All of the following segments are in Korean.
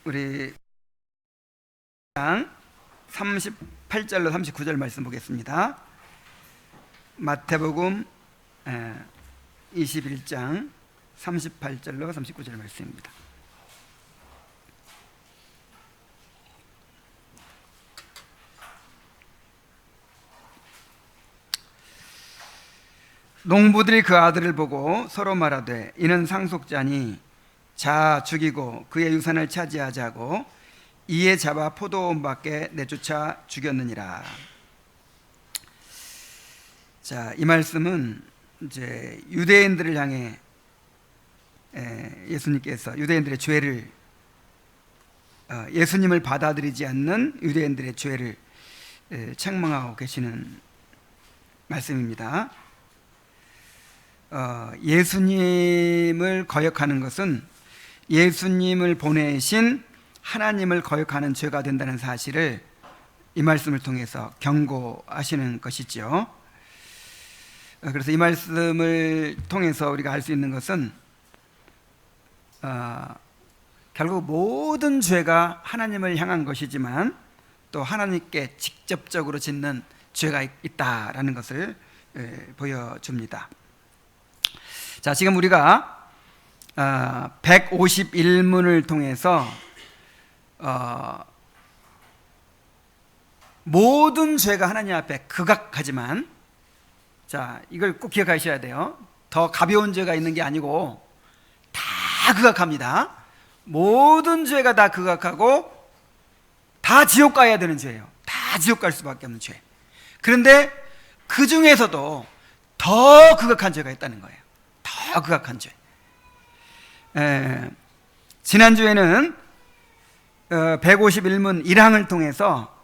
우리 38절로 39절 말씀 보겠습니다. 마태복음 21장 38절로 39절 말씀입니다. 농부들이 그 아들을 보고 서로 말하되 이는 상속자니 자 죽이고 그의 유산을 차지하자고 이에 잡아 포도원 밖에 내쫓아 죽였느니라. 자, 이 말씀은 이제 유대인들을 향해 예수님께서 유대인들의 죄를 예수님을 받아들이지 않는 유대인들의 죄를 책망하고 계시는 말씀입니다. 예수님을 거역하는 것은 예수님을 보내신 하나님을 거역하는 죄가 된다는 사실을 이 말씀을 통해서 경고하시는 것이죠. 그래서 이 말씀을 통해서 우리가 알 수 있는 것은 결국 모든 죄가 하나님을 향한 것이지만 또 하나님께 직접적으로 짓는 죄가 있다라는 것을 보여줍니다. 자, 지금 우리가 151문을 통해서 모든 죄가 하나님 앞에 극악하지만, 자, 이걸 꼭 기억하셔야 돼요. 더 가벼운 죄가 있는 게 아니고 다 극악합니다. 모든 죄가 다 극악하고 다 지옥 가야 되는 죄예요. 다 지옥 갈 수밖에 없는 죄. 그런데 그 중에서도 더 극악한 죄가 있다는 거예요. 더 극악한 죄. 지난주에는 151문 1항을 통해서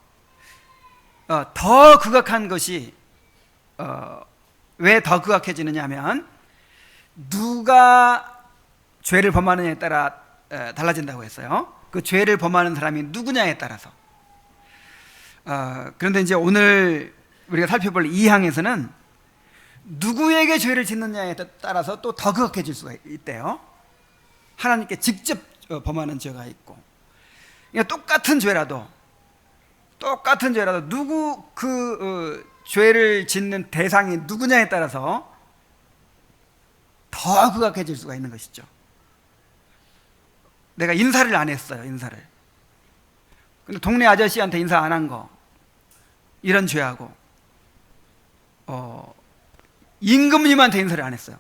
더 극악한 것이 왜 더 극악해지느냐 하면 누가 죄를 범하느냐에 따라 달라진다고 했어요. 그 죄를 범하는 사람이 누구냐에 따라서. 그런데 이제 오늘 우리가 살펴볼 2항에서는 누구에게 죄를 짓느냐에 따라서 또 더 극악해질 수가 있대요. 하나님께 직접 범하는 죄가 있고, 그러니까 똑같은 죄라도 누구 죄를 짓는 대상이 누구냐에 따라서 더 극악해질 수가 있는 것이죠. 내가 인사를 안 했어요. 근데 동네 아저씨한테 인사 안 한 거, 이런 죄하고 임금님한테 인사를 안 했어요.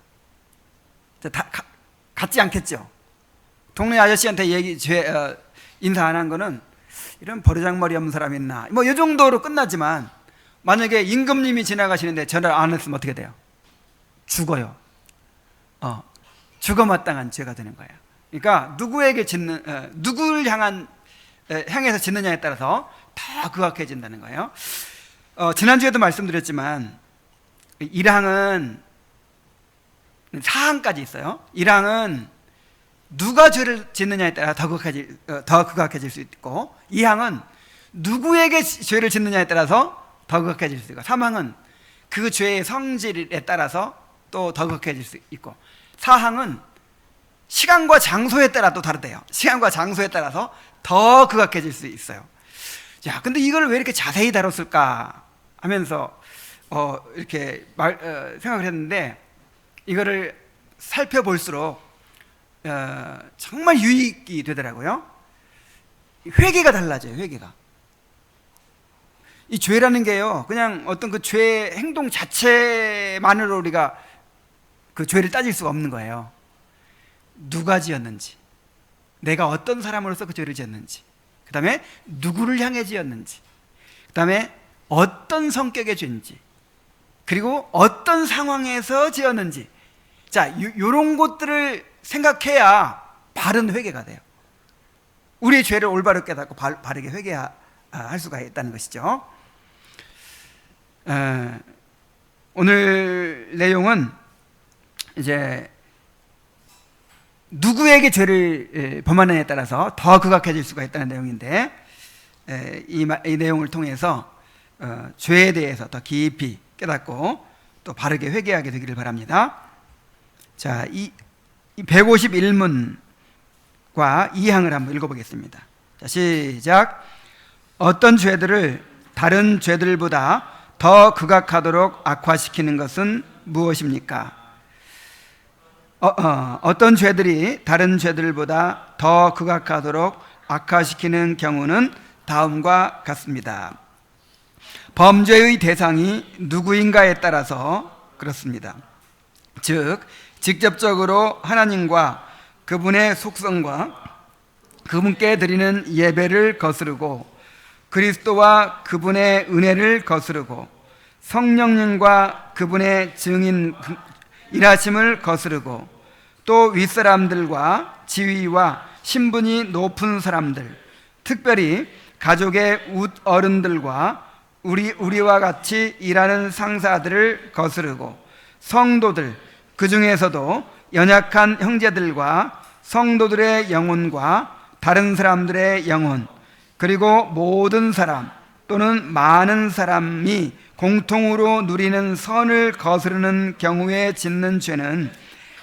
다 같지 않겠죠. 동네 아저씨한테 인사 안 한 거는 이런 버르장머리 없는 사람이 있나, 뭐 이 정도로 끝나지만, 만약에 임금님이 지나가시는데 전화를 안 했으면 어떻게 돼요? 죽어요. 죽어마땅한 죄가 되는 거예요. 그러니까 누구를 향해서 짓느냐에 따라서 다 극악해진다는 거예요. 지난주에도 말씀드렸지만 1항은 4항까지 있어요. 1항은 누가 죄를 짓느냐에 따라 더 극악해질 수 있고, 2항은 누구에게 죄를 짓느냐에 따라서 더 극악해질 수 있고, 3항은 그 죄의 성질에 따라서 또 더 극악해질 수 있고, 4항은 시간과 장소에 따라 또 다르대요. 시간과 장소에 따라서 더 극악해질 수 있어요. 자, 근데 이걸 왜 이렇게 자세히 다뤘을까 하면서 이렇게 생각을 했는데, 이거를 살펴볼수록 정말 유익이 되더라고요. 회개가 달라져요. 회개가. 이 죄라는 게요, 그냥 어떤 그 죄의 행동 자체만으로 우리가 그 죄를 따질 수가 없는 거예요. 누가 지었는지, 내가 어떤 사람으로서 그 죄를 지었는지, 그 다음에 누구를 향해 지었는지, 그 다음에 어떤 성격의 죄인지, 그리고 어떤 상황에서 지었는지. 자, 요런 것들을 생각해야 바른 회개가 돼요. 우리의 죄를 올바로 깨닫고 바르게 회개할 수가 있다는 것이죠. 오늘 내용은 이제 누구에게 죄를 범하느냐에 따라서 더 극악해질 수가 있다는 내용인데, 이 내용을 통해서 죄에 대해서 더 깊이 깨닫고 또 바르게 회개하게 되기를 바랍니다. 자, 이 151문 2항을 한번 읽어보겠습니다. 자, 시작. 어떤 죄들을 다른 죄들보다 더 극악하도록 악화시키는 것은 무엇입니까? 어떤 죄들이 다른 죄들보다 더 극악하도록 악화시키는 경우는 다음과 같습니다. 범죄의 대상이 누구인가에 따라서 그렇습니다. 즉, 직접적으로 하나님과 그분의 속성과 그분께 드리는 예배를 거스르고 그리스도와 그분의 은혜를 거스르고 성령님과 그분의 증인 일하심을 거스르고 또 윗사람들과 지위와 신분이 높은 사람들, 특별히 가족의 윗어른들과 우리와 같이 일하는 상사들을 거스르고 성도들, 그 중에서도 연약한 형제들과 성도들의 영혼과 다른 사람들의 영혼, 그리고 모든 사람 또는 많은 사람이 공통으로 누리는 선을 거스르는 경우에 짓는 죄는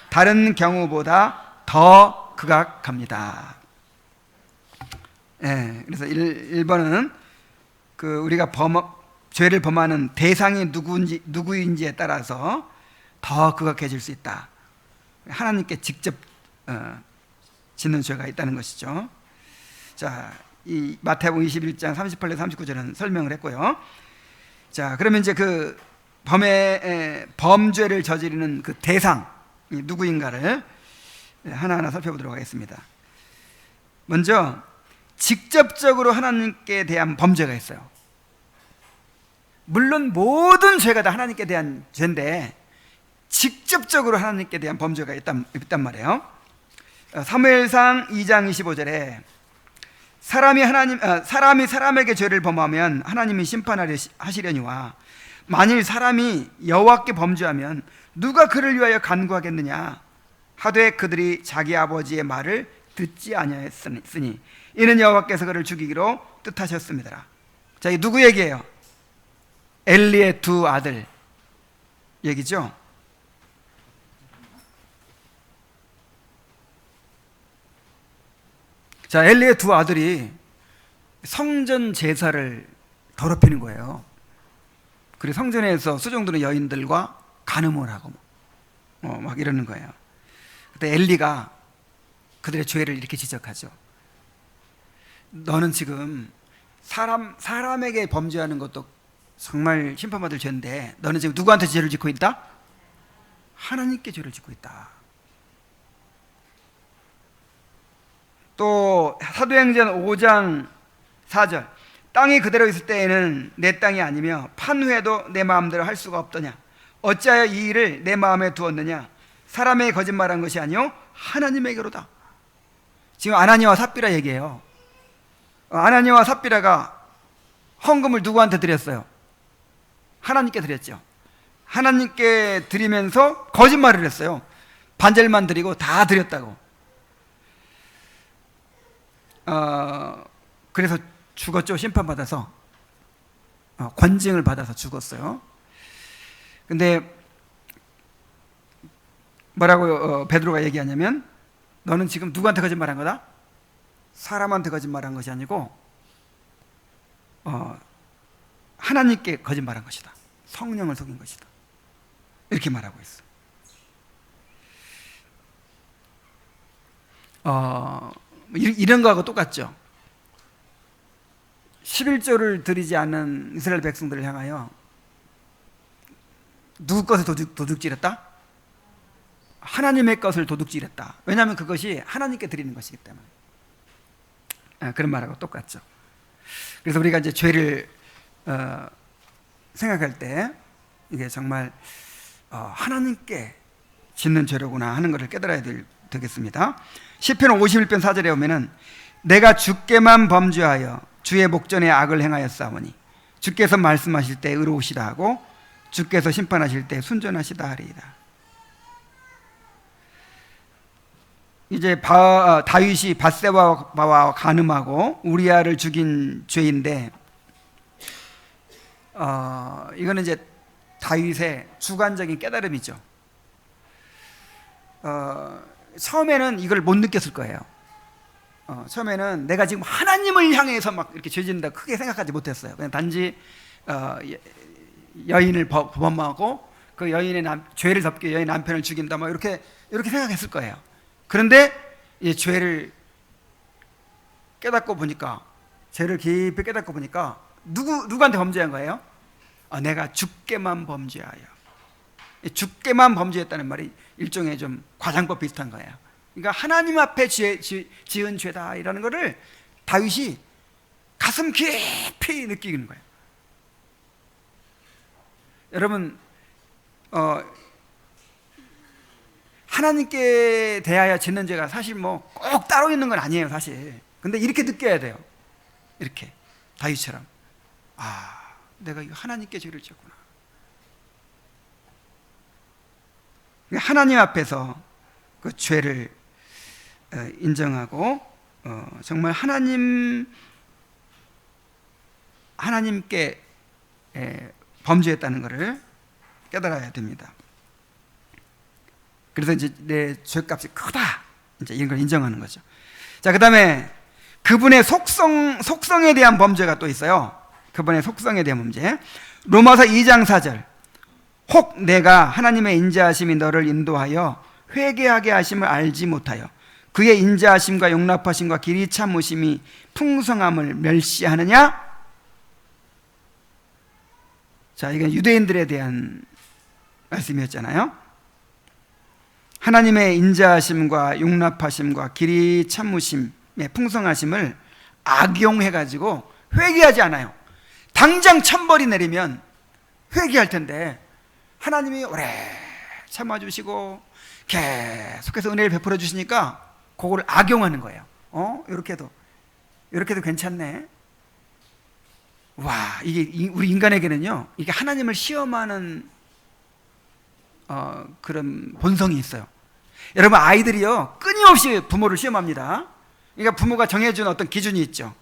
다른 경우보다 더 극악합니다. 그래서 1번은 우리가 죄를 범하는 대상이 누구인지에 따라서 더 극악해질 수 있다. 하나님께 직접 짓는 죄가 있다는 것이죠. 자, 이 마태복음 21장 38절 39절은 설명을 했고요. 자, 그러면 이제 그 범죄를 저지르는 그 대상이 누구인가를 하나하나 살펴보도록 하겠습니다. 먼저 직접적으로 하나님께 대한 범죄가 있어요. 물론 모든 죄가 다 하나님께 대한 죄인데 직접적으로 하나님께 대한 범죄가 있단 말이에요. 사무엘상 2장 25절에 사람이 사람에게 죄를 범하면 하나님이 심판하시려니와 만일 사람이 여호와께 범죄하면 누가 그를 위하여 간구하겠느냐 하되 그들이 자기 아버지의 말을 듣지 아니하였으니 이는 여호와께서 그를 죽이기로 뜻하셨습니다. 자, 이 누구 얘기예요? 엘리의 두 아들 얘기죠. 자, 엘리의 두 아들이 성전 제사를 더럽히는 거예요. 그리고 성전에서 수종드는 여인들과 간음을 하고 막 이러는 거예요. 그때 엘리가 그들의 죄를 이렇게 지적하죠. 너는 지금 사람에게 범죄하는 것도 정말 심판받을 죄인데 너는 지금 누구한테 죄를 짓고 있다? 하나님께 죄를 짓고 있다. 또 사도행전 5장 4절 땅이 그대로 있을 때에는 내 땅이 아니며 판 후에도 내 마음대로 할 수가 없더냐 어찌하여 이 일을 내 마음에 두었느냐 사람에게 거짓말한 것이 아니요 하나님에게로다. 지금 아나니아와 삽비라 얘기해요. 아나니아와 삽비라가 헌금을 누구한테 드렸어요? 하나님께 드렸죠. 하나님께 드리면서 거짓말을 했어요. 반절만 드리고 다 드렸다고. 그래서 죽었죠. 심판받아서 권징을 받아서 죽었어요. 근데 뭐라고 베드로가 얘기하냐면 너는 지금 누구한테 거짓말한 거다? 사람한테 거짓말한 것이 아니고 하나님께 거짓말한 것이다. 성령을 속인 것이다. 이렇게 말하고 있어. 이런 거하고 똑같죠. 11조를 드리지 않는 이스라엘 백성들을 향하여 누구 것을 도둑질했다? 하나님의 것을 도둑질했다. 왜냐하면 그것이 하나님께 드리는 것이기 때문에. 그런 말하고 똑같죠. 그래서 우리가 이제 죄를 생각할 때 이게 정말 하나님께 짓는 죄로구나 하는 것을 깨달아야 되겠습니다. 시편 51편 4절에 보면은 내가 주께만 범죄하여 주의 목전에 악을 행하였사오니 주께서 말씀하실 때 의로우시다 하고 주께서 심판하실 때 순전하시다 하리이다. 이제 다윗이 밧세바와 간음하고 우리아를 죽인 죄인데 이거는 이제 다윗의 주관적인 깨달음이죠. 처음에는 이걸 못 느꼈을 거예요. 처음에는 내가 지금 하나님을 향해서 막 이렇게 죄 짓는다 크게 생각하지 못했어요. 그냥 단지 여인을 범하고 그 여인의 죄를 덮기 위해 여인 남편을 죽인다 뭐 이렇게 생각했을 거예요. 그런데 이 죄를 깨닫고 보니까, 죄를 깊이 깨닫고 보니까 누구한테 범죄한 거예요? 내가 주께만 범죄하여. 주께만 범죄했다는 말이 일종의 좀 과장법 비슷한 거예요. 그러니까 하나님 앞에 지은 죄다 이라는 것을 다윗이 가슴 깊이 느끼는 거예요. 여러분, 하나님께 대하여 짓는 죄가 사실 뭐 꼭 따로 있는 건 아니에요, 사실. 근데 이렇게 느껴야 돼요. 이렇게 다윗처럼, 내가 이거 하나님께 죄를 지었구나. 하나님 앞에서 그 죄를 인정하고 정말 하나님께 범죄했다는 것을 깨달아야 됩니다. 그래서 이제 내 죄값이 크다, 이제 이런 걸 인정하는 거죠. 자, 그다음에 그분의 속성에 대한 범죄가 또 있어요. 그분의 속성에 대한 범죄. 로마서 2장 4절. 혹 내가 하나님의 인자하심이 너를 인도하여 회개하게 하심을 알지 못하여 그의 인자하심과 용납하심과 길이 참으심이 풍성함을 멸시하느냐? 자, 이건 유대인들에 대한 말씀이었잖아요. 하나님의 인자하심과 용납하심과 길이 참으심의 풍성하심을 악용해가지고 회개하지 않아요. 당장 천벌이 내리면 회개할 텐데 하나님이 오래 참아주시고 계속해서 은혜를 베풀어 주시니까 그거를 악용하는 거예요. 이렇게도 괜찮네. 와, 이게 우리 인간에게는요, 이게 하나님을 시험하는 그런 본성이 있어요. 여러분, 아이들이요 끊임없이 부모를 시험합니다. 그러니까 부모가 정해준 어떤 기준이 있죠.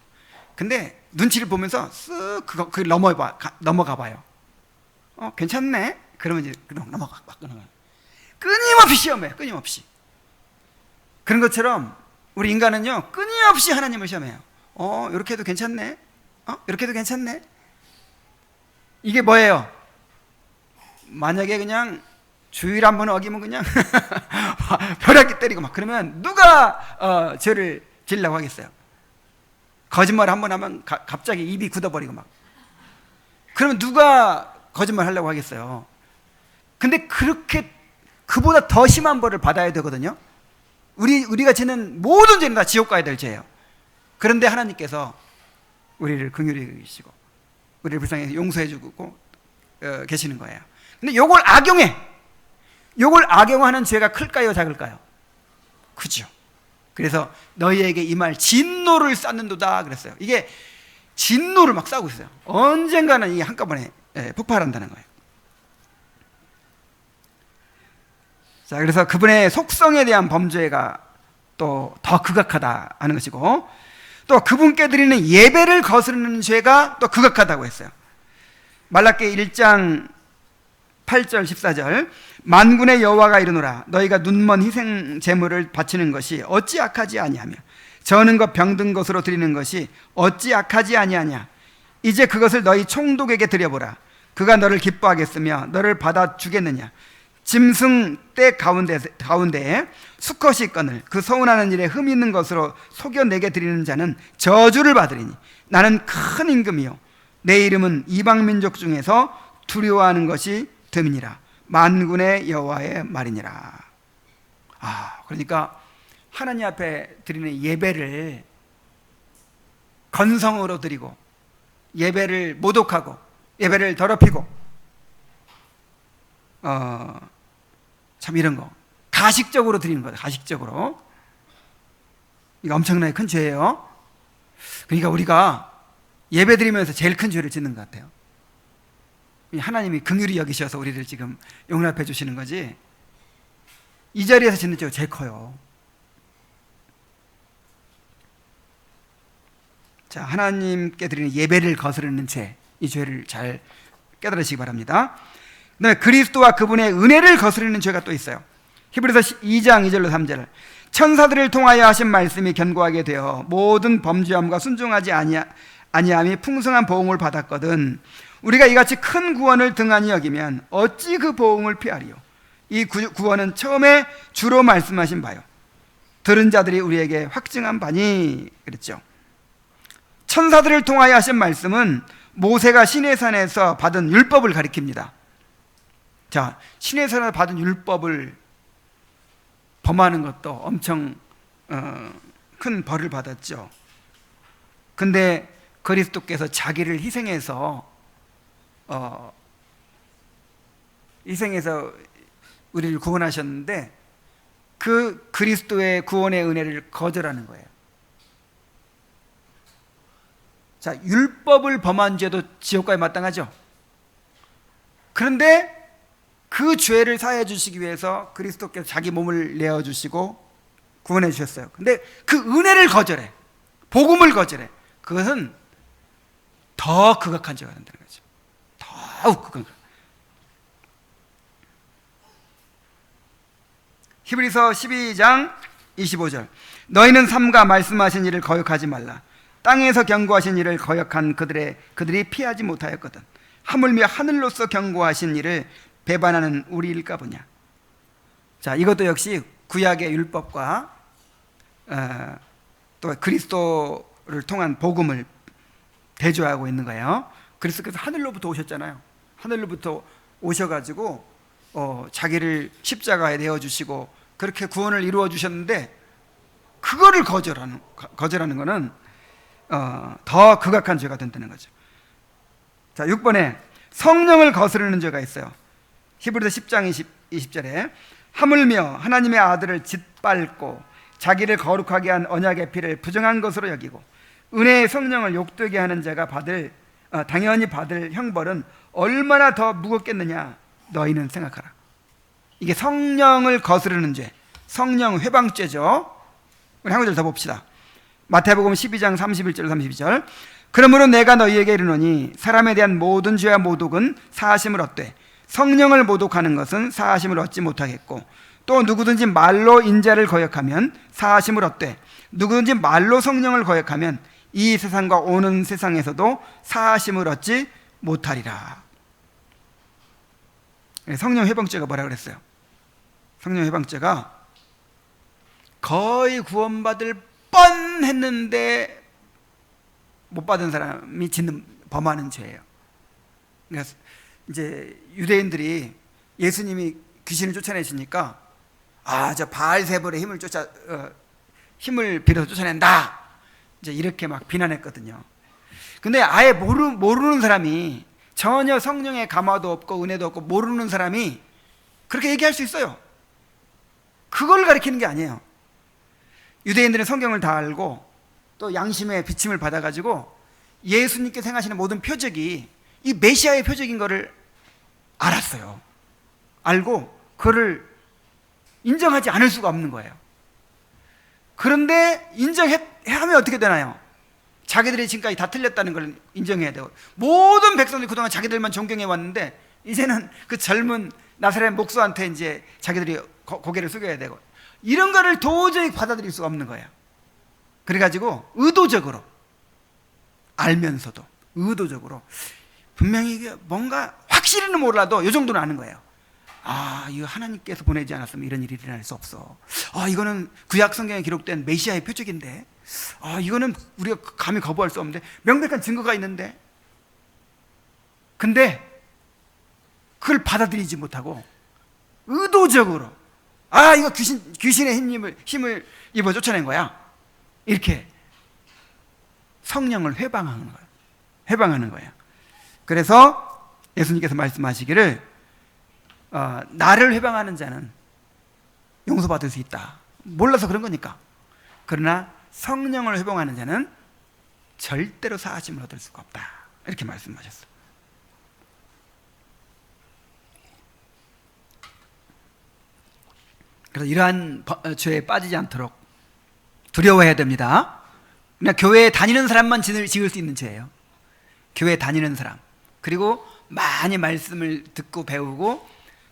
근데 눈치를 보면서 쓱 그걸 넘어가 봐요. 괜찮네. 그러면 이제 넘어가. 끊임없이 시험해요. 끊임없이. 그런 것처럼 우리 인간은요 끊임없이 하나님을 시험해요. 이렇게 해도 괜찮네. 이렇게 해도 괜찮네. 이게 뭐예요? 만약에 그냥 주일 한번 어기면 그냥 벼락기 때리고 막 그러면 누가 죄를 지으려고 하겠어요? 거짓말 한번 하면 갑자기 입이 굳어버리고 막 그러면 누가 거짓말 하려고 하겠어요? 근데 그렇게 그보다 더 심한 벌을 받아야 되거든요. 우리가 지는 모든 죄는 다 지옥 가야 될 죄예요. 그런데 하나님께서 우리를 긍휼히 여기시고 우리를 불쌍히 용서해 주고 계시는 거예요. 근데 요걸 악용하는 죄가 클까요, 작을까요? 크죠. 그래서 너희에게 이 말 진노를 쌓는도다 그랬어요. 이게 진노를 막 쌓고 있어요. 언젠가는 이게 한꺼번에 폭발한다는 거예요. 자, 그래서 그분의 속성에 대한 범죄가 또 더 극악하다 하는 것이고, 또 그분께 드리는 예배를 거스르는 죄가 또 극악하다고 했어요. 말라기 1장 8절 14절. 만군의 여호와가 이르노라 너희가 눈먼 희생 제물을 바치는 것이 어찌 악하지 아니하며 저는 것 병든 것으로 드리는 것이 어찌 악하지 아니하냐. 이제 그것을 너희 총독에게 드려보라. 그가 너를 기뻐하겠으며 너를 받아주겠느냐. 짐승 떼 가운데에 수컷이 있거늘 그 서운하는 일에 흠 있는 것으로 속여 내게 드리는 자는 저주를 받으리니 나는 큰 임금이요 내 이름은 이방 민족 중에서 두려워하는 것이 됨이니라. 만군의 여호와의 말이니라. 그러니까 하나님 앞에 드리는 예배를 건성으로 드리고 예배를 모독하고 예배를 더럽히고 참 이런 거 가식적으로 드리는 거다. 가식적으로. 이거 엄청나게 큰 죄예요. 그러니까 우리가 예배 드리면서 제일 큰 죄를 짓는 것 같아요. 하나님이 긍휼히 여기셔서 우리를 지금 용납해 주시는 거지, 이 자리에서 짓는 죄가 제일 커요. 자, 하나님께 드리는 예배를 거스르는 죄, 이 죄를 잘 깨달으시기 바랍니다. 그다음에 그리스도와 그분의 은혜를 거스르는 죄가 또 있어요. 히브리서 2장 2절로 3절. 천사들을 통하여 하신 말씀이 견고하게 되어 모든 범죄함과 순종하지 아니함이 풍성한 보응을 받았거든 우리가 이같이 큰 구원을 등한히 여기면 어찌 그 보응을 피하리요. 이 구원은 처음에 주로 말씀하신 바요 들은 자들이 우리에게 확증한 바니 그랬죠. 천사들을 통하여 하신 말씀은 모세가 시내산에서 받은 율법을 가리킵니다. 자, 시내산에서 받은 율법을 범하는 것도 엄청 큰 벌을 받았죠. 근데 그리스도께서 자기를 희생해서 우리를 구원하셨는데 그 그리스도의 구원의 은혜를 거절하는 거예요. 자, 율법을 범한 죄도 지옥과에 마땅하죠. 그런데 그 죄를 사해 주시기 위해서 그리스도께서 자기 몸을 내어 주시고 구원해 주셨어요. 근데 그 은혜를 거절해. 복음을 거절해. 그것은 더 극악한 죄가 된다는 거죠. 더욱 극악한. 히브리서 12장 25절. 너희는 삼가 말씀하신 일을 거역하지 말라. 땅에서 경고하신 일을 거역한 그들이 피하지 못하였거든. 하물며 하늘로서 경고하신 일을 배반하는 우리일까 보냐. 자, 이것도 역시 구약의 율법과 또 그리스도를 통한 복음을 대조하고 있는 거예요. 그리스도께서 하늘로부터 오셨잖아요. 하늘로부터 오셔가지고 자기를 십자가에 내어주시고 그렇게 구원을 이루어 주셨는데 그거를 거절하는 것은 더 극악한 죄가 된다는 거죠. 자, 6번에 성령을 거스르는 죄가 있어요. 히브리서 10장 20절에 하물며 하나님의 아들을 짓밟고 자기를 거룩하게 한 언약의 피를 부정한 것으로 여기고 은혜의 성령을 욕되게 하는 자가 당연히 받을 형벌은 얼마나 더 무겁겠느냐 너희는 생각하라. 이게 성령을 거스르는 죄, 성령 회방죄죠. 우리 한 구절 더 봅시다. 마태복음 12장 31절 32절. 그러므로 내가 너희에게 이르노니 사람에 대한 모든 죄와 모독은 사하심을 얻되 성령을 모독하는 것은 사하심을 얻지 못하겠고 또 누구든지 말로 인자를 거역하면 사하심을 얻되 누구든지 말로 성령을 거역하면 이 세상과 오는 세상에서도 사하심을 얻지 못하리라. 성령 회방죄가 뭐라 그랬어요? 성령 회방죄가 거의 구원받을 뻔했는데 못 받은 사람이 범하는 죄예요. 그러니까 이제 유대인들이 예수님이 귀신을 쫓아내시니까 저 바알세불의 힘을 빌어서 쫓아낸다. 이제 이렇게 막 비난했거든요. 근데 아예 모르는 사람이 전혀 성령의 감화도 없고 은혜도 없고 모르는 사람이 그렇게 얘기할 수 있어요. 그걸 가리키는 게 아니에요. 유대인들은 성경을 다 알고 또 양심의 비침을 받아가지고 예수님께서 행하시는 모든 표적이 이 메시아의 표적인 거를 알았어요. 알고 그를 인정하지 않을 수가 없는 거예요. 그런데 인정하면 어떻게 되나요? 자기들이 지금까지 다 틀렸다는 걸 인정해야 되고 모든 백성들이 그동안 자기들만 존경해 왔는데 이제는 그 젊은 나사렛 목수한테 이제 자기들이 고개를 숙여야 되고 이런 거를 도저히 받아들일 수가 없는 거예요. 그래가지고 의도적으로 알면서도 의도적으로 분명히 이게 뭔가 확실히는 몰라도 이 정도는 아는 거예요. 이거 하나님께서 보내지 않았으면 이런 일이 일어날 수 없어. 이거는 구약 성경에 기록된 메시아의 표적인데 이거는 우리가 감히 거부할 수 없는데 명백한 증거가 있는데 근데 그걸 받아들이지 못하고 의도적으로 이거 귀신의 힘을 입어 쫓아낸 거야. 이렇게 성령을 회방하는 거예요. 그래서 예수님께서 말씀하시기를 나를 회방하는 자는 용서받을 수 있다. 몰라서 그런 거니까. 그러나 성령을 회방하는 자는 절대로 사하심을 얻을 수가 없다. 이렇게 말씀하셨어요. 그래서 이러한 죄에 빠지지 않도록 두려워해야 됩니다. 그냥 교회에 다니는 사람만 지을 수 있는 죄예요. 교회에 다니는 사람. 그리고 많이 말씀을 듣고 배우고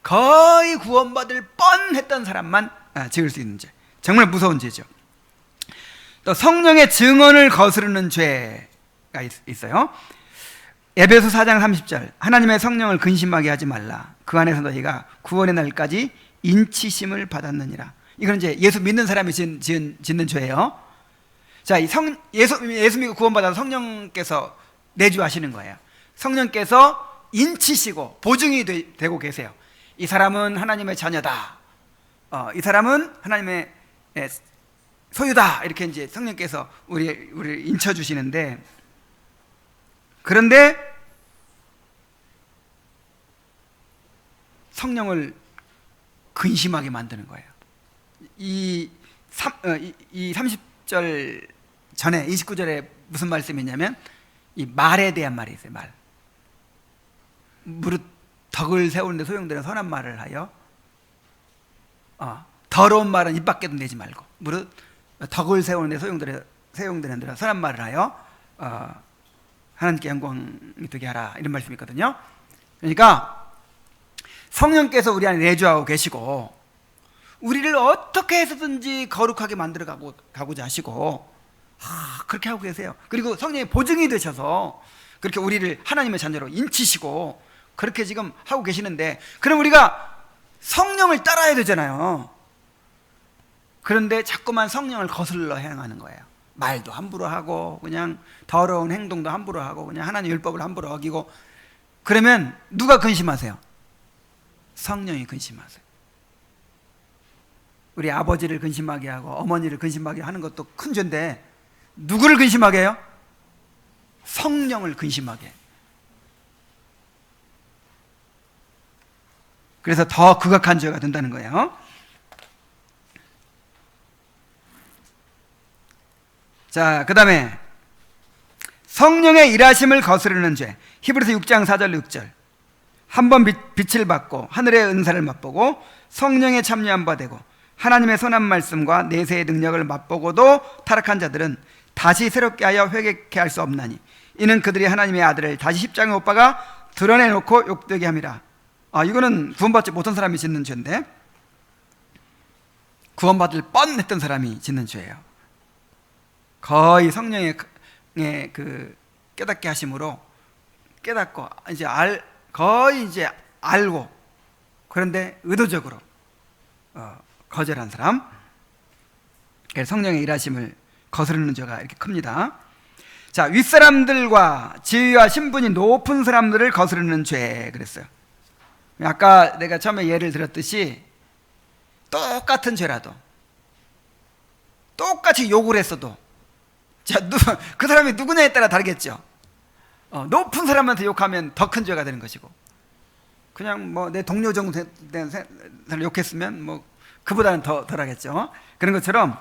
거의 구원받을 뻔했던 사람만 지을 수 있는 죄. 정말 무서운 죄죠. 또 성령의 증언을 거스르는 죄가 있어요. 에베소 4장 30절, 하나님의 성령을 근심하게 하지 말라. 그 안에서 너희가 구원의 날까지 인치심을 받았느니라. 이건 이제 예수 믿는 사람이 짓는 죄예요. 자, 예수 믿고 구원받아서 성령께서 내주하시는 거예요. 성령께서 인치시고 보증이 되고 계세요. 이 사람은 하나님의 자녀다. 이 사람은 하나님의 소유다. 이렇게 이제 성령께서 우리를 인쳐 주시는데, 그런데 성령을 근심하게 만드는 거예요. 이 30절 전에 29절에 무슨 말씀이 있냐면 이 말에 대한 말이 있어요. 말. 무릇 덕을 세우는데 소용되는 선한 말을 하여 더러운 말은 입 밖에도 내지 말고 무릇 덕을 세우는데 소용되는 대로 선한 말을 하여 하나님께 영광이 되게 하라, 이런 말씀이 있거든요. 그러니까 성령께서 우리 안에 내주하고 계시고 우리를 어떻게 해서든지 거룩하게 만들어 가고자 하시고 그렇게 하고 계세요. 그리고 성령의 보증이 되셔서 그렇게 우리를 하나님의 자녀로 인치시고 그렇게 지금 하고 계시는데, 그럼 우리가 성령을 따라야 되잖아요. 그런데 자꾸만 성령을 거슬러 행하는 거예요. 말도 함부로 하고 그냥 더러운 행동도 함부로 하고 그냥 하나님 율법을 함부로 어기고. 그러면 누가 근심하세요? 성령이 근심하세요. 우리 아버지를 근심하게 하고 어머니를 근심하게 하는 것도 큰 죄인데 누구를 근심하게 해요? 성령을 근심하게. 그래서 더 극악한 죄가 된다는 거예요. 자, 그 다음에 성령의 일하심을 거스르는 죄. 히브리서 6장 4절 6절. 한번 빛을 받고 하늘의 은사를 맛보고 성령에 참여한 바 되고 하나님의 선한 말씀과 내세의 능력을 맛보고도 타락한 자들은 다시 새롭게 하여 회개케 할 수 없나니 이는 그들이 하나님의 아들을 다시 십장에 못 박아 드러내놓고 욕되게 함이라. 이거는 구원받지 못한 사람이 짓는 죄인데 구원받을 뻔했던 사람이 짓는 죄예요. 거의 성령의 그 깨닫게 하심으로 깨닫고 이제 거의 이제 알고, 그런데 의도적으로 거절한 사람. 성령의 일하심을 거스르는 죄가 이렇게 큽니다. 자, 윗사람들과 지위와 신분이 높은 사람들을 거스르는 죄 그랬어요. 아까 내가 처음에 예를 들었듯이 똑같은 죄라도 똑같이 욕을 했어도 그 사람이 누구냐에 따라 다르겠죠. 높은 사람한테 욕하면 더 큰 죄가 되는 것이고, 그냥 뭐 내 동료 정도 된 사람을 욕했으면 뭐 그보다는 더 덜하겠죠. 그런 것처럼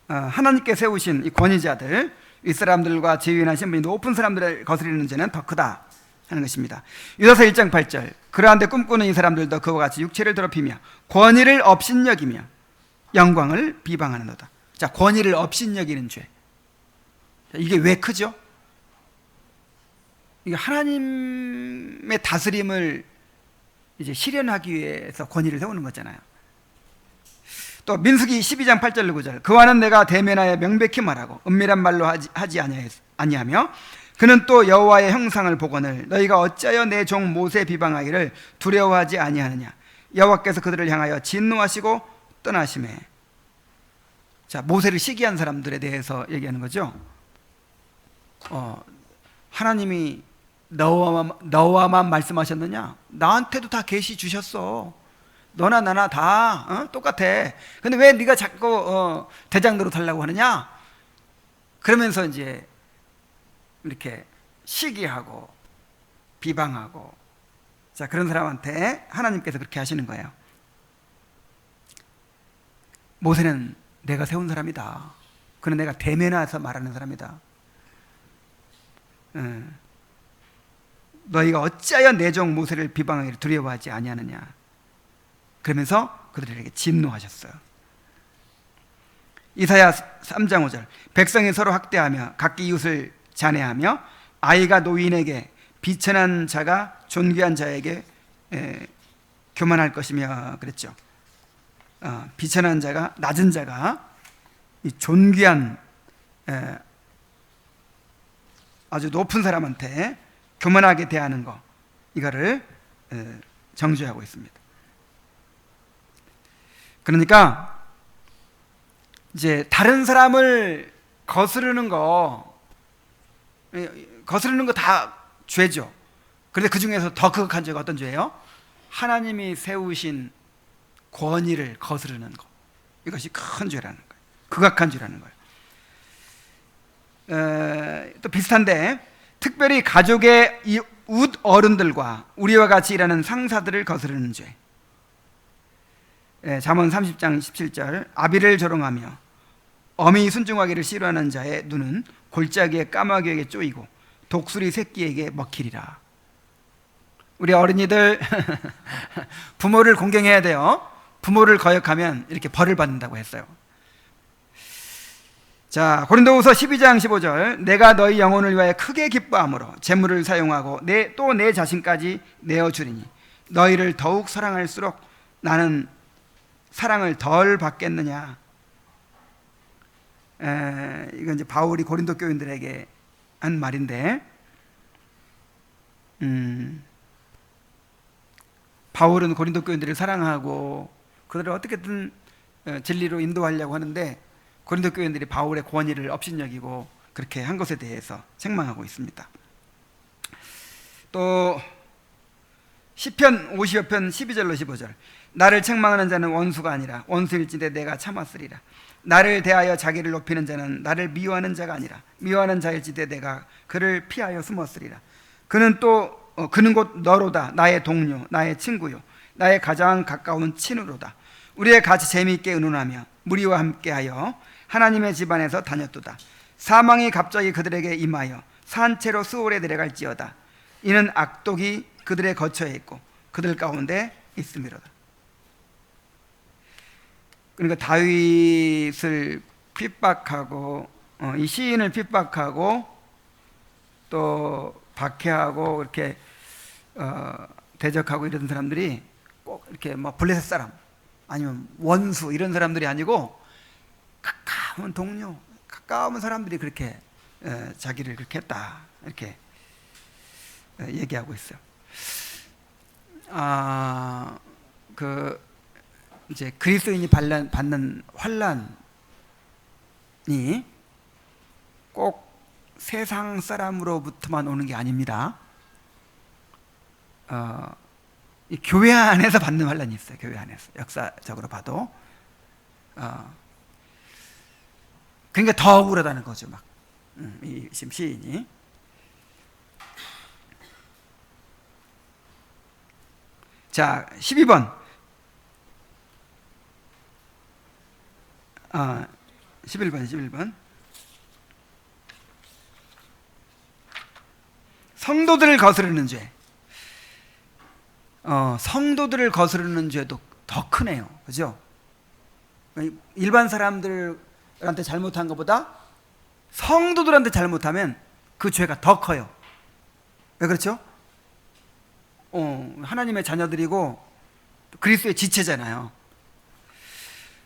하나님께 세우신 이 권위자들, 윗사람들과 지위나 신분이 높은 사람들을 거스리는 죄는 더 크다 하는 것입니다. 유다서 1장 8절. 그러한데 꿈꾸는 이 사람들도 그와 같이 육체를 더럽히며 권위를 업신여기며 영광을 비방하는도다. 자, 권위를 업신여기는 죄. 이게 왜 크죠? 이게 하나님의 다스림을 이제 실현하기 위해서 권위를 세우는 거잖아요. 또 민수기 12장 8절 9절. 그와는 내가 대면하여 명백히 말하고 은밀한 말로 하지 아니하며 그는 또 여호와의 형상을 보거늘 너희가 어찌하여 내 종 모세 비방하기를 두려워하지 아니하느냐. 여호와께서 그들을 향하여 진노하시고 떠나심에. 자, 모세를 시기한 사람들에 대해서 얘기하는 거죠. 하나님이 너와만 말씀하셨느냐? 나한테도 다 계시 주셨어. 너나 나나 다 똑같아. 근데 왜 네가 자꾸 대장 노릇하려고 하느냐? 그러면서 이제 이렇게 시기하고 비방하고, 자, 그런 사람한테 하나님께서 그렇게 하시는 거예요. 모세는 내가 세운 사람이다. 그는 내가 대면해서 말하는 사람이다. 너희가 어찌하여 내 종 모세를 비방하기를 두려워하지 아니하느냐. 그러면서 그들에게 진노하셨어요. 이사야 3장 5절. 백성이 서로 학대하며 각기 이웃을 잔해하며 아이가 노인에게 비천한 자가 존귀한 자에게 교만할 것이며 그랬죠. 비천한 자가, 낮은 자가 이 존귀한 아주 높은 사람한테 교만하게 대하는 거, 이거를 정죄하고 있습니다. 그러니까 이제 다른 사람을 거스르는 거 다 죄죠. 그런데 그 중에서 더 극악한 죄가 어떤 죄예요? 하나님이 세우신 권위를 거스르는 거. 이것이 큰 죄라는 거예요. 극악한 죄라는 거예요. 또 비슷한데, 특별히 가족의 이웃 어른들과 우리와 같이 일하는 상사들을 거스르는 죄. 잠언 30장 17절, 아비를 조롱하며 어미 순종하기를 싫어하는 자의 눈은 골짜기에 까마귀에게 쪼이고 독수리 새끼에게 먹히리라. 우리 어린이들 부모를 공경해야 돼요. 부모를 거역하면 이렇게 벌을 받는다고 했어요. 자, 고린도후서 12장 15절, 내가 너희 영혼을 위하여 크게 기뻐함으로 재물을 사용하고 또 내 자신까지 내어주리니 너희를 더욱 사랑할수록 나는 사랑을 덜 받겠느냐. 이건 이제 바울이 고린도 교인들에게 한 말인데, 바울은 고린도 교인들을 사랑하고 그들을 어떻게든 진리로 인도하려고 하는데, 고린도 교인들이 바울의 권위를 업신여기고 그렇게 한 것에 대해서 책망하고 있습니다. 또 시편 50여 편 12절로 15절, 나를 책망하는 자는 원수가 아니라 원수일진데 내가 참았으리라. 나를 대하여 자기를 높이는 자는 나를 미워하는 자가 아니라 미워하는 자일지대 내가 그를 피하여 숨었으리라. 그는 곧 너로다. 나의 동료, 나의 친구요, 나의 가장 가까운 친구로다. 우리의 같이 재미있게 의논하며 무리와 함께하여 하나님의 집안에서 다녔도다. 사망이 갑자기 그들에게 임하여 산채로 스올에 내려갈지어다. 이는 악독이 그들의 거처에 있고 그들 가운데 있음이로다. 그러니까 다윗을 핍박하고 이 시인을 핍박하고 또 박해하고 이렇게 대적하고 이런 사람들이 꼭 이렇게 뭐 블레셋 사람 아니면 원수 이런 사람들이 아니고 가까운 동료, 가까운 사람들이 그렇게 자기를 그렇게 했다, 이렇게 얘기하고 있어요. 이제 그리스도인이 받는 환난이 꼭 세상 사람으로부터만 오는 게 아닙니다. 이 교회 안에서 받는 환난이 있어요. 교회 안에서 역사적으로 봐도 그러니까 더 억울하다는 거죠. 막 이 지금 시인이. 자, 12번. 11번. 성도들을 거스르는 죄. 성도들을 거스르는 죄도 더 크네요. 그죠? 일반 사람들한테 잘못한 것보다 성도들한테 잘못하면 그 죄가 더 커요. 왜 그렇죠? 하나님의 자녀들이고 그리스도의 지체잖아요.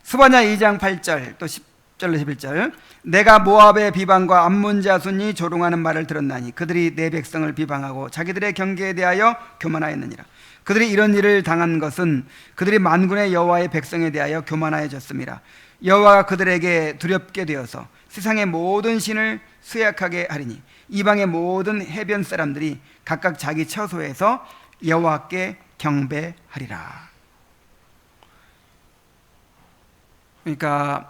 스바냐 2장 8절 또 10절로 11절, 내가 모압의 비방과 암몬 자손이 조롱하는 말을 들었나니 그들이 내 백성을 비방하고 자기들의 경계에 대하여 교만하였느니라. 그들이 이런 일을 당한 것은 그들이 만군의 여호와의 백성에 대하여 교만하여졌음이라. 여호와가 그들에게 두렵게 되어서 세상의 모든 신을 쇠약하게 하리니 이방의 모든 해변 사람들이 각각 자기 처소에서 여호와께 경배하리라. 그러니까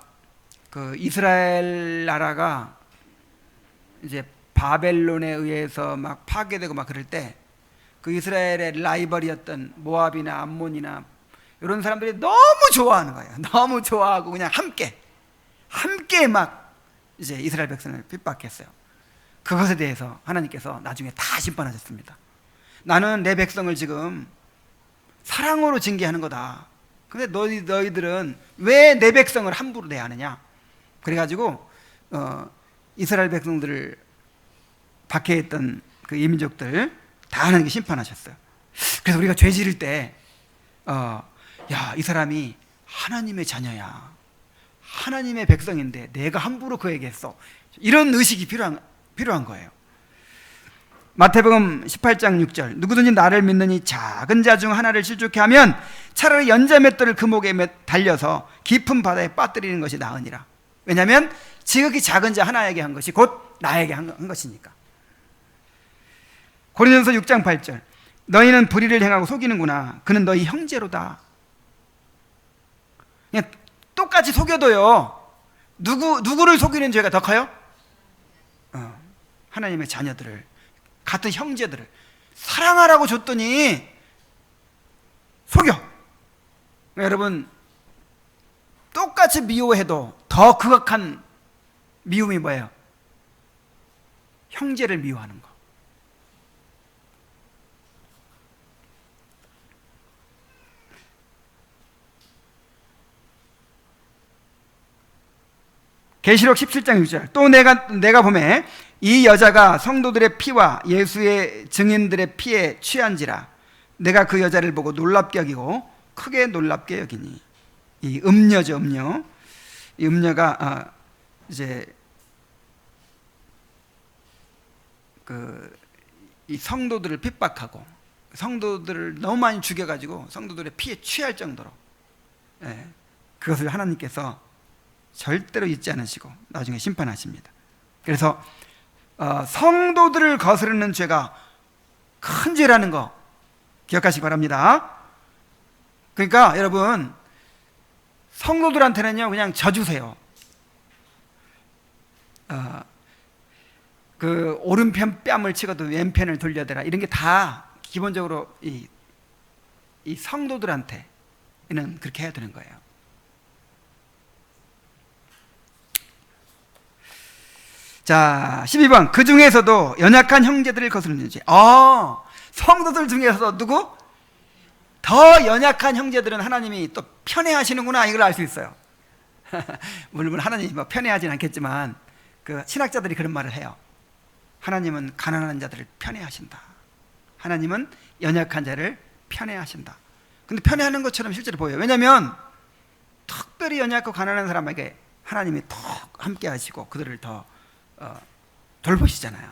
그 이스라엘 나라가 이제 바벨론에 의해서 막 파괴되고 막 그럴 때 그 이스라엘의 라이벌이었던 모압이나 암몬이나 이런 사람들이 너무 좋아하는 거예요. 너무 좋아하고 그냥 함께 막 이제 이스라엘 백성을 핍박했어요. 그것에 대해서 하나님께서 나중에 다 심판하셨습니다. 나는 내 백성을 지금 사랑으로 징계하는 거다. 근데 너희들은 왜 내 백성을 함부로 대하느냐? 그래가지고 이스라엘 백성들을 박해했던 그 이민족들 다 하나님께 심판하셨어요. 그래서 우리가 죄 지을 때 야, 이 사람이 하나님의 자녀야, 하나님의 백성인데 내가 함부로 그에게 했어. 이런 의식이 필요한 거예요. 마태복음 18장 6절, 누구든지 나를 믿느니 작은 자 중 하나를 실족케 하면 차라리 연자맷돌을 그 목에 달려서 깊은 바다에 빠뜨리는 것이 나으니라. 왜냐하면 지극히 작은 자 하나에게 한 것이 곧 나에게 한 것이니까. 고린도전서 6장 8절, 너희는 불의를 행하고 속이는구나. 그는 너희 형제로다. 그냥 똑같이 속여도요, 누구를 속이는 죄가 더 커요? 하나님의 자녀들을, 같은 형제들을 사랑하라고 줬더니 속여. 여러분, 똑같이 미워해도 더 극악한 미움이 뭐예요? 형제를 미워하는 거. 계시록 17장 6절, 또 내가 보매 이 여자가 성도들의 피와 예수의 증인들의 피에 취한지라. 내가 그 여자를 보고 놀랍게 여기고 크게 놀랍게 여기니. 이 음녀죠, 음녀. 이 음녀가 이제 이 성도들을 핍박하고 성도들을 너무 많이 죽여가지고 성도들의 피에 취할 정도로, 그것을 하나님께서 절대로 잊지 않으시고 나중에 심판하십니다. 그래서 성도들을 거스르는 죄가 큰 죄라는 거 기억하시기 바랍니다. 그러니까 여러분, 성도들한테는요 그냥 져주세요. 그 오른편 뺨을 치고도 왼편을 돌려대라, 이런 게 다 기본적으로 이 성도들한테는 그렇게 해야 되는 거예요. 자, 12번, 그 중에서도 연약한 형제들을 거스르는 죄. 성도들 중에서도 누구? 더 연약한 형제들은 하나님이 또 편애하시는구나, 이걸 알 수 있어요. 물론 하나님이 뭐 편애하진 않겠지만 그 신학자들이 그런 말을 해요. 하나님은 가난한 자들을 편애하신다. 하나님은 연약한 자를 편애하신다. 근데 편애하는 것처럼 실제로 보여요. 왜냐하면 특별히 연약하고 가난한 사람에게 하나님이 더 함께 하시고 그들을 더 돌보시잖아요.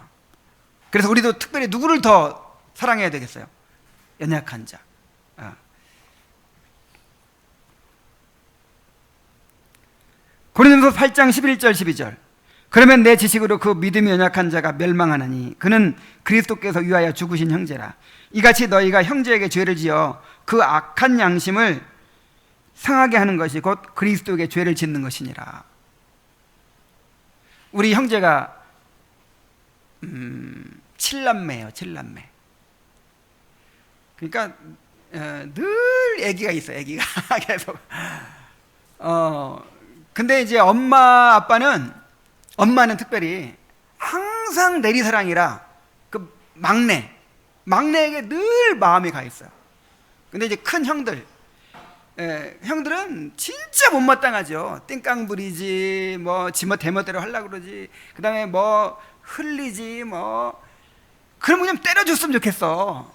그래서 우리도 특별히 누구를 더 사랑해야 되겠어요? 연약한 자. 고린도서 8장 11절 12절, 그러면 내 지식으로 그 믿음이 연약한 자가 멸망하나니 그는 그리스도께서 위하여 죽으신 형제라. 이같이 너희가 형제에게 죄를 지어 그 악한 양심을 상하게 하는 것이 곧 그리스도에게 죄를 짓는 것이니라. 우리 형제가 7남매예요. 7남매. 그러니까 늘 애기가 있어요. 애기가 계속. 근데 이제 엄마는 특별히 항상 내리사랑이라 그 막내에게 늘 마음이 가 있어요. 근데 이제 큰 형들은 진짜 못마땅하죠. 띵깡 부리지, 뭐 지멋 대멋대로 하려고 그러지, 그 다음에 뭐 흘리지, 뭐 그럼 그냥 때려줬으면 좋겠어.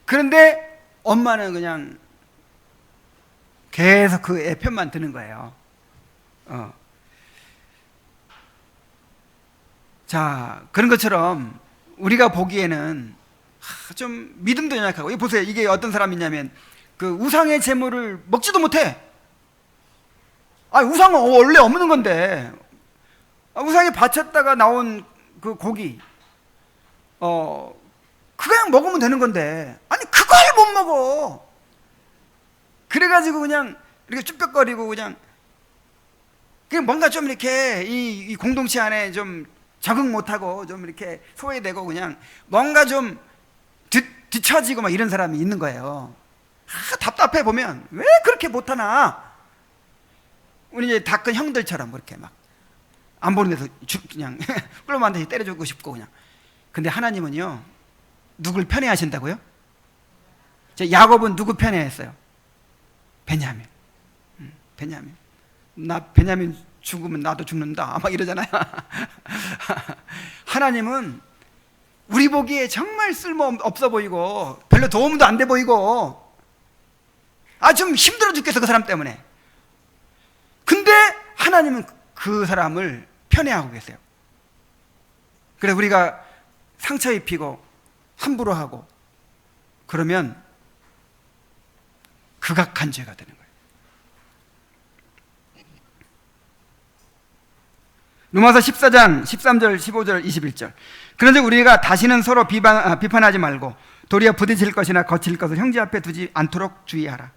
그런데 엄마는 그냥 계속 그 애 편만 드는 거예요. 자, 그런 것처럼 우리가 보기에는 좀 믿음도 연약하고, 이거 보세요. 이게 어떤 사람이냐면 그 우상의 제물을 먹지도 못해. 우상은 원래 없는 건데, 우상에 바쳤다가 나온 그 고기, 그냥 먹으면 되는 건데, 아니 그걸 못 먹어. 그래가지고 그냥 이렇게 쭈뼛거리고 그냥 뭔가 좀 이렇게 이 공동체 안에 좀 적응 못하고 좀 이렇게 소외되고 그냥 뭔가 좀 뒤처지고 막 이런 사람이 있는 거예요. 답답해 보면 왜 그렇게 못하나. 우리 이제 다 큰 형들처럼 그렇게 막 안 보는 데서 그냥 꿀만 대서 때려주고 싶고 그냥. 근데 하나님은요, 누굴 편애하신다고요? 야곱은 누구 편애했어요? 베냐민. 베냐민 죽으면 나도 죽는다 막 이러잖아요. 하나님은 우리 보기에 정말 쓸모 없어 보이고 별로 도움도 안 돼 보이고 좀 힘들어 죽겠어, 그 사람 때문에. 근데 하나님은 그 사람을 편애하고 계세요. 그래서 우리가 상처 입히고 함부로 하고 그러면 극악한 죄가 되는 거예요. 로마서 14장 13절 15절 21절. 그런데 우리가 다시는 서로 비판하지 말고 도리어 부딪힐 것이나 거칠 것을 형제 앞에 두지 않도록 주의하라.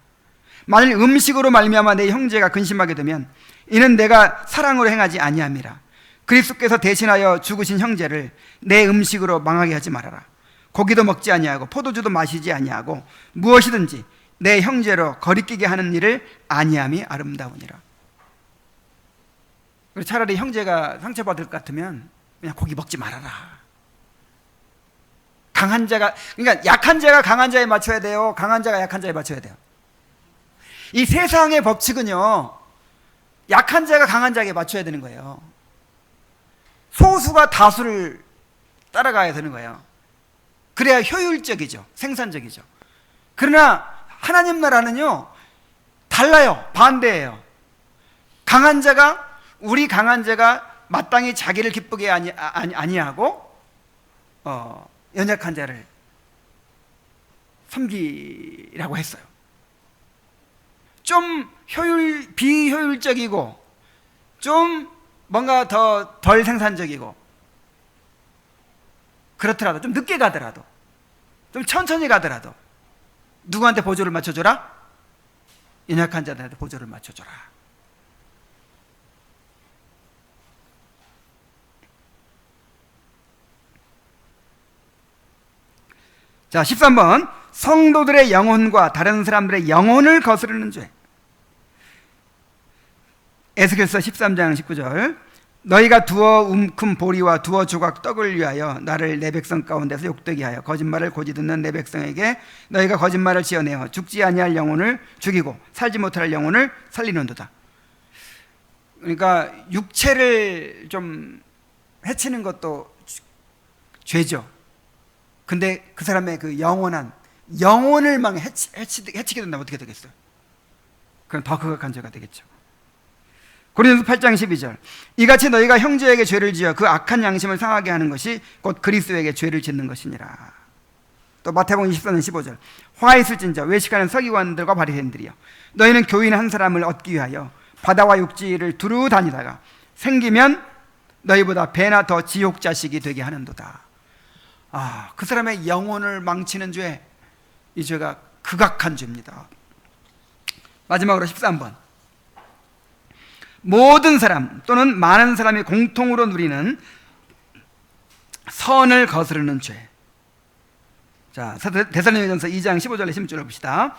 만일 음식으로 말미암아 내 형제가 근심하게 되면 이는 내가 사랑으로 행하지 아니함이라. 그리스도께서 대신하여 죽으신 형제를 내 음식으로 망하게 하지 말아라. 고기도 먹지 아니하고 포도주도 마시지 아니하고 무엇이든지 내 형제로 거리끼게 하는 일을 아니함이 아름다우니라. 차라리 형제가 상처받을 것 같으면 그냥 고기 먹지 말아라. 강한 자가, 그러니까 약한 자가 강한 자에 맞춰야 돼요, 강한 자가 약한 자에 맞춰야 돼요. 이 세상의 법칙은요, 약한 자가 강한 자에게 맞춰야 되는 거예요. 소수가 다수를 따라가야 되는 거예요. 그래야 효율적이죠, 생산적이죠. 그러나 하나님 나라는요 달라요. 반대예요. 강한 자가, 우리 강한 자가 마땅히 자기를 기쁘게 아니하고 연약한 자를 섬기라고 했어요. 좀 비효율적이고 좀 뭔가 덜 생산적이고 그렇더라도, 좀 늦게 가더라도, 좀 천천히 가더라도 누구한테 보조를 맞춰줘라? 연약한 자들한테 보조를 맞춰줘라. 자, 13번. 성도들의 영혼과 다른 사람들의 영혼을 거스르는 죄. 에스겔서 13장 19절. 너희가 두어 움큼 보리와 두어 조각 떡을 위하여 나를 내 백성 가운데서 욕되게 하여 거짓말을 고지 듣는 내 백성에게 너희가 거짓말을 지어내어 죽지 아니할 영혼을 죽이고 살지 못할 영혼을 살리는도다. 그러니까 육체를 좀 해치는 것도 죄죠. 근데 그 사람의 그 영원한 영혼을 막 해치게 된다면 어떻게 되겠어요? 그럼 더 극악한 죄가 되겠죠. 고린도서 8장 12절. 이같이 너희가 형제에게 죄를 지어 그 악한 양심을 상하게 하는 것이 곧 그리스도에게 죄를 짓는 것이니라. 또 마태복음 24장 15절. 화 있을진저 외식하는 서기관들과 바리새인들이여, 너희는 교인 한 사람을 얻기 위하여 바다와 육지를 두루 다니다가 생기면 너희보다 배나 더 지옥 자식이 되게 하는도다. 그 사람의 영혼을 망치는 죄, 이 죄가 극악한 죄입니다. 마지막으로 13번. 모든 사람 또는 많은 사람이 공통으로 누리는 선을 거스르는 죄. 자, 데살로니가전서 2장 15절에 16절을 봅시다.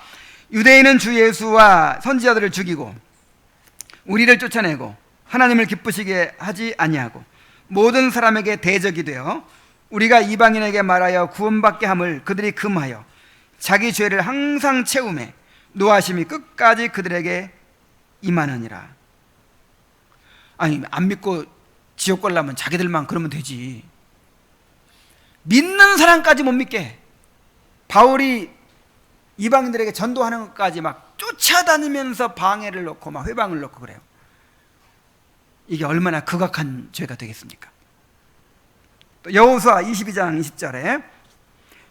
유대인은 주 예수와 선지자들을 죽이고 우리를 쫓아내고 하나님을 기쁘시게 하지 아니하고 모든 사람에게 대적이 되어 우리가 이방인에게 말하여 구원받게 함을 그들이 금하여 자기 죄를 항상 채우매 노하심이 끝까지 그들에게 임하느니라. 아니, 안 믿고 지옥 가려면 자기들만 그러면 되지. 믿는 사람까지 못 믿게 바울이 이방인들에게 전도하는 것까지 막 쫓아다니면서 방해를 넣고 막 회방을 넣고 그래요. 이게 얼마나 극악한 죄가 되겠습니까? 또 여호수아 22장 20절에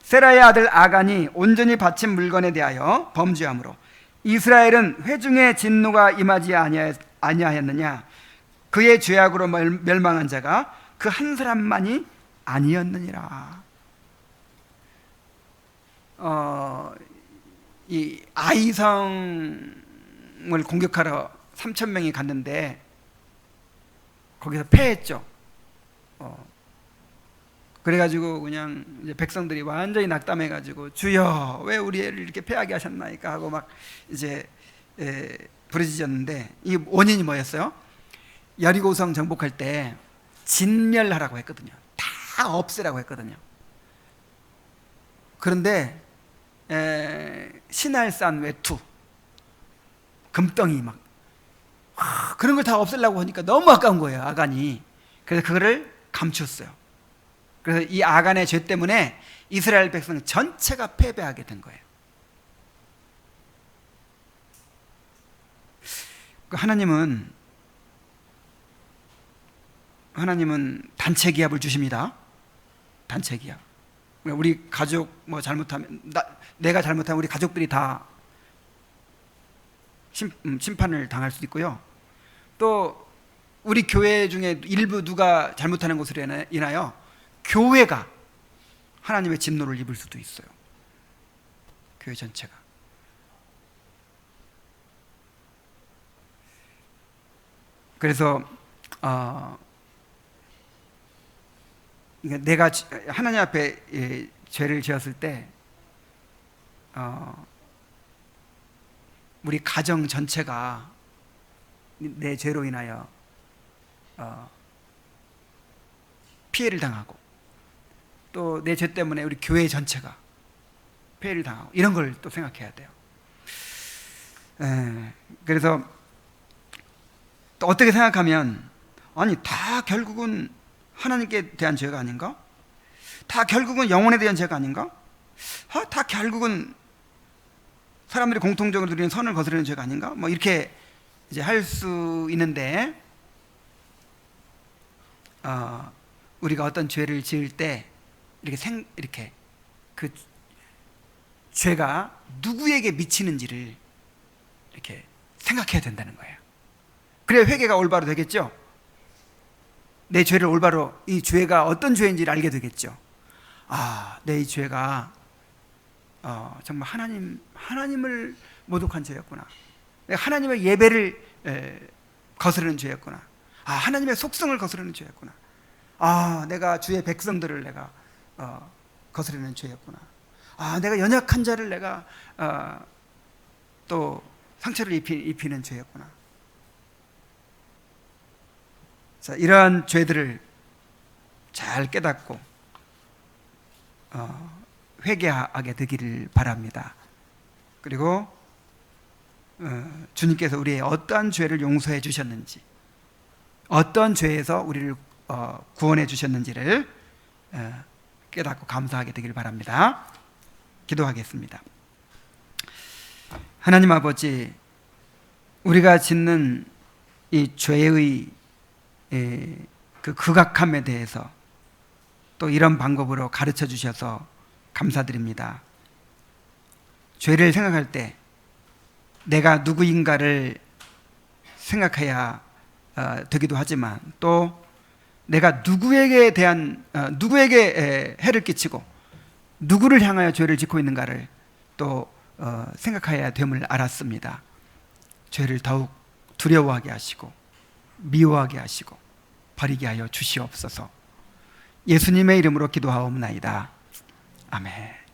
세라의 아들 아간이 온전히 바친 물건에 대하여 범죄함으로 이스라엘은 회중의 진노가 임하지 아니하였느냐. 그의 죄악으로 멸망한 자가 그 한 사람만이 아니었느니라. 이 아이성을 공격하러 3,000명이 갔는데 거기서 패했죠. 그래가지고 그냥 이제 백성들이 완전히 낙담해가지고 주여 왜 우리 애를 이렇게 패하게 하셨나이까 하고 막 이제 부르짖었는데 이 원인이 뭐였어요? 여리고성 정복할 때 진멸하라고 했거든요. 다 없애라고 했거든요. 그런데 신할산 외투, 금덩이 막 그런 걸 다 없애려고 하니까 너무 아까운 거예요, 아간이. 그래서 그거를 감췄어요. 그래서 이 아간의 죄 때문에 이스라엘 백성 전체가 패배하게 된 거예요. 하나님은 단체 기합을 주십니다. 단체 기합. 우리 가족 뭐 잘못하면 내가 잘못하면 우리 가족들이 다 심판을 당할 수도 있고요. 또 우리 교회 중에 일부 누가 잘못하는 것으로 인하여 교회가 하나님의 진노를 입을 수도 있어요. 교회 전체가. 그래서 내가 하나님 앞에 죄를 지었을 때 우리 가정 전체가 내 죄로 인하여 피해를 당하고 또 내 죄 때문에 우리 교회 전체가 피해를 당하고 이런 걸 또 생각해야 돼요. 그래서 또 어떻게 생각하면 아니 다 결국은 하나님께 대한 죄가 아닌가? 다 결국은 영혼에 대한 죄가 아닌가? 다 결국은 사람들이 공통적으로 드리는 선을 거스르는 죄가 아닌가? 뭐 이렇게 이제 할 수 있는데 우리가 어떤 죄를 지을 때 이렇게 그 죄가 누구에게 미치는지를 이렇게 생각해야 된다는 거예요. 그래야 회개가 올바로 되겠죠. 내 죄를 올바로 이 죄가 어떤 죄인지를 알게 되겠죠. 내 이 죄가 정말 하나님을 모독한 죄였구나. 내가 하나님의 예배를 거스르는 죄였구나. 하나님의 속성을 거스르는 죄였구나. 내가 주의 백성들을 내가 거스르는 죄였구나. 내가 연약한 자를 내가 또 상처를 입히는 죄였구나. 자, 이러한 죄들을 잘 깨닫고 회개하게 되기를 바랍니다. 그리고 주님께서 우리의 어떠한 죄를 용서해 주셨는지, 어떤 죄에서 우리를 구원해 주셨는지를 깨닫고 감사하게 되기를 바랍니다. 기도하겠습니다. 하나님 아버지, 우리가 짓는 이 죄의 그 극악함에 대해서 또 이런 방법으로 가르쳐 주셔서 감사드립니다. 죄를 생각할 때 내가 누구인가를 생각해야 되기도 하지만 또 내가 누구에게 해를 끼치고 누구를 향하여 죄를 짓고 있는가를 또 생각해야 됨을 알았습니다. 죄를 더욱 두려워하게 하시고 미워하게 하시고 버리게 하여 주시옵소서. 예수님의 이름으로 기도하옵나이다. 아멘.